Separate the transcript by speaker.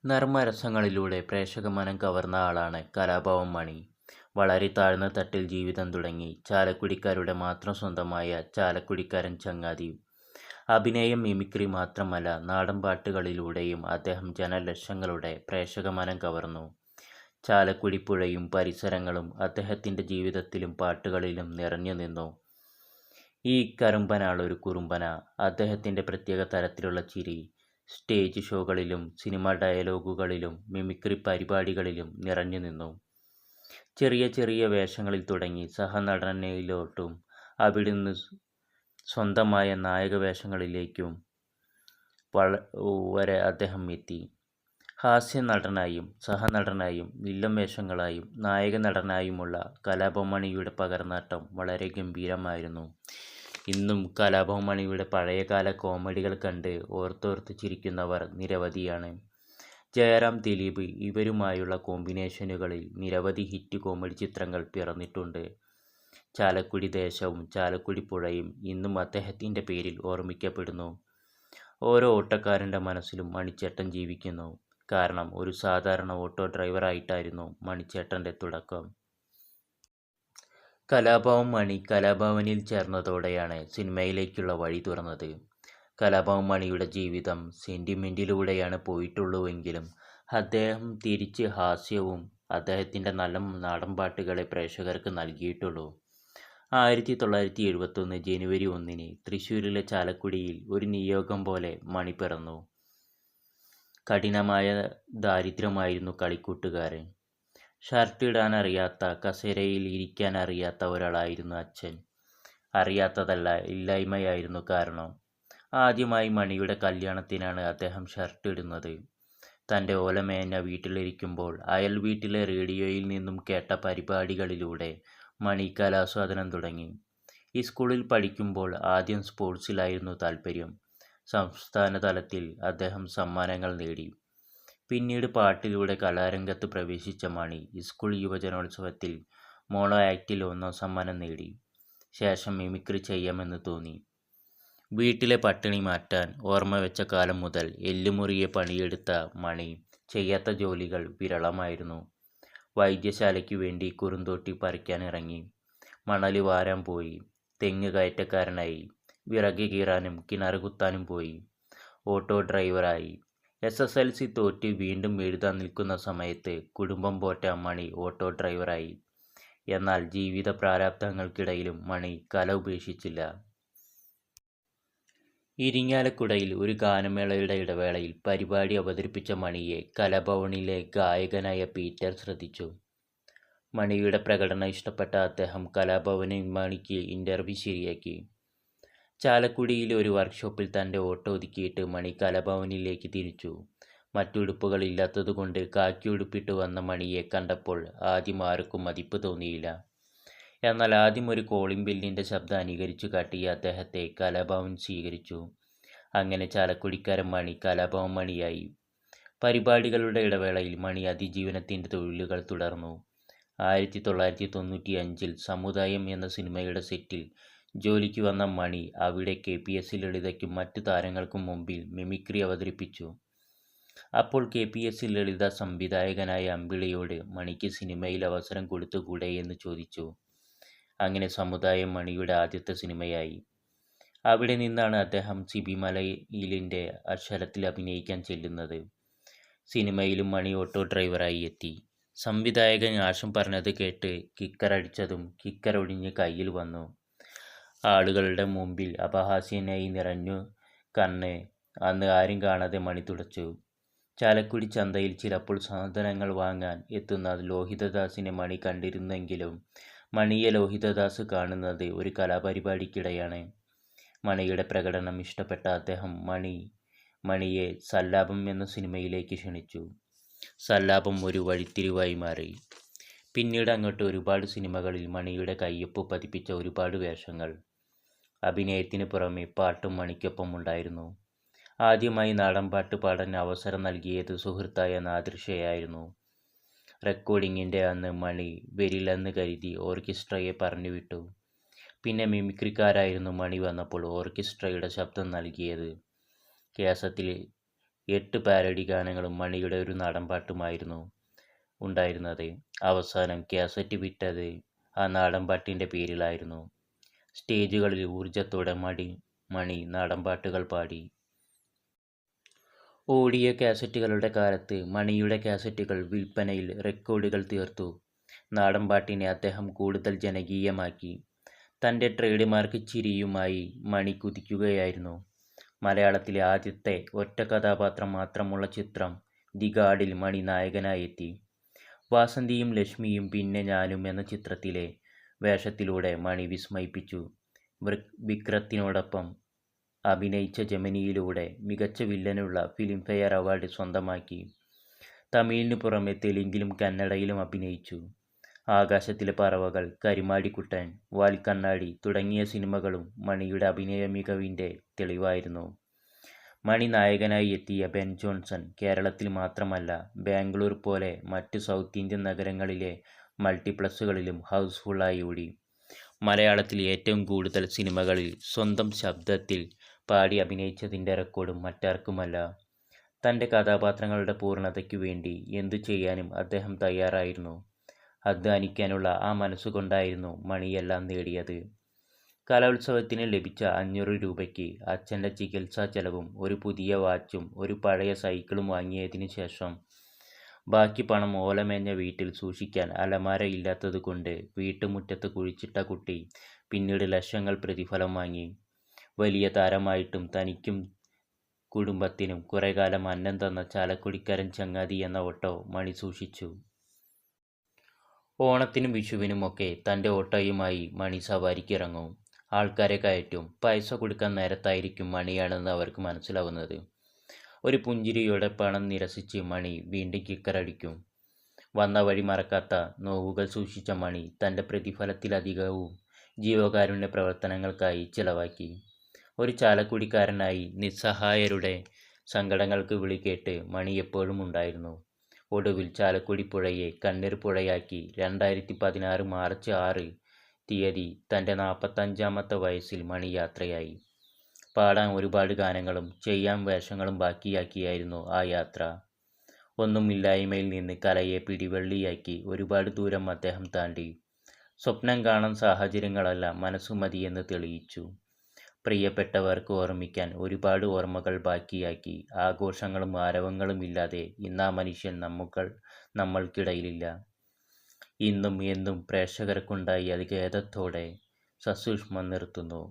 Speaker 1: നർമ്മരസങ്ങളിലൂടെ പ്രേക്ഷകമനം കവർന്ന ആളാണ് കലാഭവൻ മണി. വളരെ താഴ്ന്ന തട്ടിൽ ജീവിതം തുടങ്ങി ചാലക്കുടിക്കാരുടെ മാത്രം സ്വന്തമായ ചാലക്കുടിക്കാരൻ ചങ്ങാതി. അഭിനയം, മിമിക്രി മാത്രമല്ല, നാടൻപാട്ടുകളിലൂടെയും അദ്ദേഹം ജനലക്ഷങ്ങളുടെ പ്രേക്ഷകമനം കവർന്നു. ചാലക്കുടി പുഴയും പരിസരങ്ങളും അദ്ദേഹത്തിൻ്റെ ജീവിതത്തിലും പാട്ടുകളിലും നിറഞ്ഞു നിന്നു. ഈ കറുമ്പനാളൊരു കുറുമ്പന. അദ്ദേഹത്തിൻ്റെ പ്രത്യേക തരത്തിലുള്ള ചിരി സ്റ്റേജ് ഷോകളിലും സിനിമാ ഡയലോഗുകളിലും മിമിക്രി പരിപാടികളിലും നിറഞ്ഞു നിന്നു. ചെറിയ ചെറിയ വേഷങ്ങളിൽ തുടങ്ങി സഹനടനയിലോട്ടും അവിടുന്ന് സ്വന്തമായ നായക വേഷങ്ങളിലേക്കും വരെ അദ്ദേഹം എത്തി. ഹാസ്യ നടനായും സഹനടനായും വില്ലൻ വേഷങ്ങളായും നായക നടനായുമുള്ള കലാഭവൻ മണിയുടെ പകർന്നാട്ടം വളരെ ഗംഭീരമായിരുന്നു. ഇന്നും കലാഭവൻ മണിയുടെ പഴയകാല കോമഡികൾ കണ്ട് ഓർത്തോർത്ത് ചിരിക്കുന്നവർ നിരവധിയാണ്. ജയറാം, ദിലീപ് ഇവരുമായുള്ള കോമ്പിനേഷനുകളിൽ നിരവധി ഹിറ്റ് കോമഡി ചിത്രങ്ങൾ പിറന്നിട്ടുണ്ട്. ചാലക്കുടി ദേശവും ചാലക്കുടി പുഴയും ഇന്നും അദ്ദേഹത്തിൻ്റെ പേരിൽ ഓർമ്മിക്കപ്പെടുന്നു. ഓരോ ഓട്ടക്കാരൻ്റെ മനസ്സിലും മണിച്ചേട്ടൻ ജീവിക്കുന്നു. കാരണം ഒരു സാധാരണ ഓട്ടോ ഡ്രൈവറായിട്ടായിരുന്നു മണിച്ചേട്ടൻ്റെ തുടക്കം. കലാഭവൻ മണി കലാഭവനിൽ ചേർന്നതോടെയാണ് സിനിമയിലേക്കുള്ള വഴി തുറന്നത്. കലാഭവൻ മണിയുടെ ജീവിതം സെൻറ്റിമെൻറ്റിലൂടെയാണ് പോയിട്ടുള്ളൂവെങ്കിലും അദ്ദേഹം തിരിച്ച് ഹാസ്യവും അദ്ദേഹത്തിൻ്റെ നല്ല നാടൻപാട്ടുകളെ പ്രേക്ഷകർക്ക് നൽകിയിട്ടുള്ളൂ. 1971 ജനുവരി 1 തൃശ്ശൂരിലെ ചാലക്കുടിയിൽ ഒരു നിയോഗം പോലെ മണി പിറന്നു. കഠിനമായ ദാരിദ്ര്യമായിരുന്നു കളിക്കൂട്ടുകാരൻ. ഷർട്ട് ഇടാനറിയാത്ത, കസേരയിൽ ഇരിക്കാനറിയാത്ത ഒരാളായിരുന്നു അച്ഛൻ. അറിയാത്തതല്ല, ഇല്ലായ്മയായിരുന്നു കാരണം. ആദ്യമായി മണിയുടെ കല്യാണത്തിനാണ് അദ്ദേഹം ഷർട്ട് ഇടുന്നത്. തൻ്റെ ഓലമേഞ്ഞ വീട്ടിലിരിക്കുമ്പോൾ അയൽ വീട്ടിലെ റേഡിയോയിൽ നിന്നും കേട്ട പരിപാടികളിലൂടെ മണി കലാസ്വാദനം തുടങ്ങി. സ്കൂളിൽ പഠിക്കുമ്പോൾ ആദ്യം സ്പോർട്സിലായിരുന്നു താൽപ്പര്യം. സംസ്ഥാന തലത്തിൽ അദ്ദേഹം സമ്മാനങ്ങൾ നേടി. പിന്നീട് പാട്ടിലൂടെ കലാരംഗത്ത് പ്രവേശിച്ച മണി സ്കൂൾ യുവജനോത്സവത്തിൽ മോണോ ആക്ടിൽ 1ാം സമ്മാനം നേടി. ശേഷം മിമിക്രി ചെയ്യാമെന്ന് തോന്നി. വീട്ടിലെ പട്ടിണി മാറ്റാൻ ഓർമ്മ വെച്ച കാലം മുതൽ എല്ലുമുറിയെ പണിയെടുത്ത മണി ചെയ്യാത്ത ജോലികൾ വിരളമായിരുന്നു. വൈദ്യശാലയ്ക്കു വേണ്ടി കുറുന്തോട്ടി പറിക്കാനിറങ്ങി, മണൽ വാരാൻ പോയി, തെങ്ങ് കയറ്റക്കാരനായി, വിറക് കീറാനും കിണറ് കുത്താനും പോയി, ഓട്ടോ ഡ്രൈവറായി. SSLC തോറ്റ് വീണ്ടും എഴുതാൻ നിൽക്കുന്ന സമയത്ത് കുടുംബം പോറ്റ മണി ഓട്ടോ ഡ്രൈവറായി. എന്നാൽ ജീവിത പ്രാരാബ്ധങ്ങൾക്കിടയിലും മണി കല ഉപേക്ഷിച്ചില്ല. ഇരിങ്ങാലക്കുടയിൽ ഒരു ഗാനമേളയുടെ ഇടവേളയിൽ പരിപാടി അവതരിപ്പിച്ച മണിയെ കലാഭവനിലെ ഗായകനായ പീറ്റർ ശ്രദ്ധിച്ചു. മണിയുടെ പ്രകടനം ഇഷ്ടപ്പെട്ട അദ്ദേഹം കലാഭവനിൽ മണിക്ക് ഇൻ്റർവ്യൂ ശരിയാക്കി. ചാലക്കുടിയിലെ ഒരു വർക്ക്ഷോപ്പിൽ തൻ്റെ ഓട്ടോ ഒതുക്കിയിട്ട് മണി കലാഭവനിലേക്ക് തിരിച്ചു. മറ്റുടുപ്പുകൾ ഇല്ലാത്തതുകൊണ്ട് കാക്കി ഉടുപ്പിട്ട് വന്ന മണിയെ കണ്ടപ്പോൾ ആദ്യം ആർക്കും മതിപ്പ് തോന്നിയില്ല. എന്നാൽ ആദ്യം ഒരു കോളിംഗ് ബെല്ലിൻ്റെ ശബ്ദം അനുകരിച്ചു കാട്ടിയ അദ്ദേഹത്തെ കലാഭവൻ സ്വീകരിച്ചു. അങ്ങനെ ചാലക്കുടിക്കാരൻ മണി കലാഭവൻ മണിയായി. പരിപാടികളുടെ ഇടവേളയിൽ മണി അതിജീവനത്തിൻ്റെ തൊഴിലുകൾ തുടർന്നു. 1995 സമുദായം എന്ന സിനിമയുടെ സെറ്റിൽ ജോലിക്ക് വന്ന മണി അവിടെ KPS ലളിതയ്ക്കും മറ്റു താരങ്ങൾക്കും മുമ്പിൽ മിമിക്രി അവതരിപ്പിച്ചു. അപ്പോൾ KPS ലളിത സംവിധായകനായ അമ്പിളിയോട് മണിക്ക് സിനിമയിൽ അവസരം കൊടുത്തുകൂടെ എന്ന് ചോദിച്ചു. അങ്ങനെ സമുദായം മണിയുടെ ആദ്യത്തെ സിനിമയായി. അവിടെ നിന്നാണ് അദ്ദേഹം സിബി മലയിലിൻ്റെ അക്ഷരത്തിൽ അഭിനയിക്കാൻ ചെല്ലുന്നത്. സിനിമയിലും മണി ഓട്ടോ ഡ്രൈവറായി എത്തി. സംവിധായകൻ ആശം പറഞ്ഞത് കേട്ട് കിക്കറടിച്ചതും കിക്കറൊടിഞ്ഞ് കയ്യിൽ വന്നു. ആളുകളുടെ മുമ്പിൽ അപഹാസ്യനായി നിറഞ്ഞു കണ്ണ് അന്ന് ആരും കാണാതെ മണി തുടച്ചു. ചാലക്കുടി ചന്തയിൽ ചിലപ്പോൾ സാധനങ്ങൾ വാങ്ങാൻ എത്തുന്ന ലോഹിതദാസിനെ മണി കണ്ടിരുന്നെങ്കിലും മണിയെ ലോഹിതദാസ് കാണുന്നത് ഒരു കലാപരിപാടിക്കിടെയാണ്. മണിയുടെ പ്രകടനം ഇഷ്ടപ്പെട്ട അദ്ദേഹം മണിയെ സല്ലാപം എന്ന സിനിമയിലേക്ക് ക്ഷണിച്ചു. സല്ലാപം ഒരു വഴിത്തിരിവായി മാറി. പിന്നീട് അങ്ങോട്ട് ഒരുപാട് സിനിമകളിൽ മണിയുടെ കയ്യൊപ്പ് പതിപ്പിച്ച ഒരുപാട് വേഷങ്ങൾ. അഭിനയത്തിന് പുറമെ പാട്ടും മണിക്കൊപ്പം ഉണ്ടായിരുന്നു. ആദ്യമായി നാടൻപാട്ട് പാടാൻ അവസരം നൽകിയത് സുഹൃത്തായ നാദിർഷയായിരുന്നു. റെക്കോർഡിങ്ങിൻ്റെ അന്ന് മണി വരില്ലെന്ന് കരുതി ഓർക്കസ്ട്രയെ പറഞ്ഞുവിട്ടു. പിന്നെ മിമിക്രിക്കാരായിരുന്നു മണി വന്നപ്പോൾ ഓർക്കസ്ട്രയുടെ ശബ്ദം നൽകിയത്. കേസറ്റിൽ 8 പാരഡി ഗാനങ്ങളും മണിയുടെ ഒരു നാടൻപാട്ടുമായിരുന്നു ഉണ്ടായിരുന്നത്. അവസാനം കാസറ്റ് വിറ്റത് ആ നാടൻപാട്ടിൻ്റെ പേരിലായിരുന്നു. സ്റ്റേജുകളിൽ ഊർജത്തോടെ മണി നാടൻപാട്ടുകൾ പാടി. ഓഡിയോ കാസറ്റുകളുടെ കാലത്ത് മണിയുടെ കാസറ്റുകൾ വിൽപ്പനയിൽ റെക്കോർഡുകൾ തീർത്തു. നാടൻപാട്ടിനെ അദ്ദേഹം കൂടുതൽ ജനകീയമാക്കി. തൻ്റെ ട്രേഡ് മാർക്ക് ചിരിയുമായി മണി കുതിക്കുകയായിരുന്നു. മലയാളത്തിലെ ആദ്യത്തെ ഒറ്റ കഥാപാത്രം മാത്രമുള്ള ചിത്രം ദി ഗാർഡിൽ മണി നായകനായെത്തി. വാസന്തിയും ലക്ഷ്മിയും പിന്നെ ഞാനും എന്ന ചിത്രത്തിലെ വേഷത്തിലൂടെ മണി വിസ്മയിപ്പിച്ചു. വിക്രത്തിനോടൊപ്പം അഭിനയിച്ച ജെമിനിയിലൂടെ മികച്ച വില്ലനുള്ള ഫിലിംഫെയർ അവാർഡ് സ്വന്തമാക്കി. തമിഴിനു പുറമെ തെലുങ്കിലും കന്നഡയിലും അഭിനയിച്ചു. ആകാശത്തിലെ പറവകൾ, കരിമാടിക്കുട്ടൻ, വാൽക്കണ്ണാടി തുടങ്ങിയ സിനിമകളും മണിയുടെ അഭിനയ മികവിൻ്റെ തെളിവായിരുന്നു. മണി നായകനായി എത്തിയ ബെൻ ജോൺസൺ കേരളത്തിൽ മാത്രമല്ല ബാംഗ്ലൂർ പോലെ മറ്റ് സൗത്ത് ഇന്ത്യൻ നഗരങ്ങളിലെ മൾട്ടിപ്ലക്സുകളിലും ഹൗസ്ഫുള്ളായി ഓടി. മലയാളത്തിൽ ഏറ്റവും കൂടുതൽ സിനിമകളിൽ സ്വന്തം ശബ്ദത്തിൽ പാടി അഭിനയിച്ചതിൻ്റെ റെക്കോർഡും മറ്റാർക്കുമല്ല. തൻ്റെ കഥാപാത്രങ്ങളുടെ പൂർണ്ണതയ്ക്കു വേണ്ടി എന്തു ചെയ്യാനും അദ്ദേഹം തയ്യാറായിരുന്നു. അധ്വാനിക്കാനുള്ള ആ മനസ്സുകൊണ്ടായിരുന്നു മണിയെല്ലാം നേടിയത്. കലോത്സവത്തിന് ലഭിച്ച 500 രൂപയ്ക്ക് അച്ഛൻ്റെ ചികിത്സാ ചെലവും ഒരു പുതിയ വാച്ചും ഒരു പഴയ സൈക്കിളും വാങ്ങിയതിനു ശേഷം ബാക്കി പണം ഓലമേഞ്ഞ വീട്ടിൽ സൂക്ഷിക്കാൻ അലമാര ഇല്ലാത്തതുകൊണ്ട് വീട്ടുമുറ്റത്ത് കുഴിച്ചിട്ട കുട്ടി പിന്നീട് ലക്ഷങ്ങൾ പ്രതിഫലം വാങ്ങി. വലിയ താരമായിട്ടും തനിക്കും കുടുംബത്തിനും കുറേക്കാലം അന്നം തന്ന ചാലക്കുടിക്കാരൻ ചങ്ങാതി എന്ന ഓട്ടോ മണി സൂക്ഷിച്ചു. ഓണത്തിനും വിഷുവിനുമൊക്കെ തൻ്റെ ഓട്ടോയുമായി മണി സവാരിക്കിറങ്ങും. ആൾക്കാരെ കയറ്റും. പൈസ കൊടുക്കാൻ നേരത്തായിരിക്കും മണിയാണെന്ന് അവർക്ക് മനസ്സിലാവുന്നത്. ഒരു പുഞ്ചിരിയോടെ പണം നിരസിച്ച് മണി വീണ്ടും കിക്കറടിക്കും. വന്ന വഴി മറക്കാത്ത നോവുകൾ സൂക്ഷിച്ച മണി തൻ്റെ പ്രതിഫലത്തിലധികവും ജീവകാരുണ്യ പ്രവർത്തനങ്ങൾക്കായി ചിലവാക്കി. ഒരു ചാലക്കുടിക്കാരനായി നിസ്സഹായരുടെ സങ്കടങ്ങൾക്ക് വിളികേട്ട് മണി എപ്പോഴും ഉണ്ടായിരുന്നു. ഒടുവിൽ ചാലക്കുടി പുഴയെ കണ്ണീർ പുഴയാക്കി 2016 മാർച്ച് 6 തീയതി തൻ്റെ 45-ാമത്തെ വയസ്സിൽ മണി യാത്രയായി. പാടാൻ ഒരുപാട് ഗാനങ്ങളും ചെയ്യാൻ വേഷങ്ങളും ബാക്കിയാക്കിയായിരുന്നു ആ യാത്ര. ഒന്നുമില്ലായ്മയിൽ നിന്ന് കലയെ പിടിവള്ളിയാക്കി ഒരുപാട് ദൂരം അദ്ദേഹം താണ്ടി. സ്വപ്നം കാണാൻ സാഹചര്യങ്ങളല്ല മനസ്സു മതിയെന്ന് തെളിയിച്ചു. പ്രിയപ്പെട്ടവർക്ക് ഓർമ്മിക്കാൻ ഒരുപാട് ഓർമ്മകൾ ബാക്കിയാക്കി. ആഘോഷങ്ങളും ആരവങ്ങളും ഇല്ലാതെ ഇന്നാ മനുഷ്യൻ നമ്മൾക്കിടയിലില്ല. ഇന്നും എന്നും പ്രേക്ഷകർക്കുണ്ടായി അത് ഖേദത്തോടെ സസൂക്ഷ്മം നിർത്തുന്നു.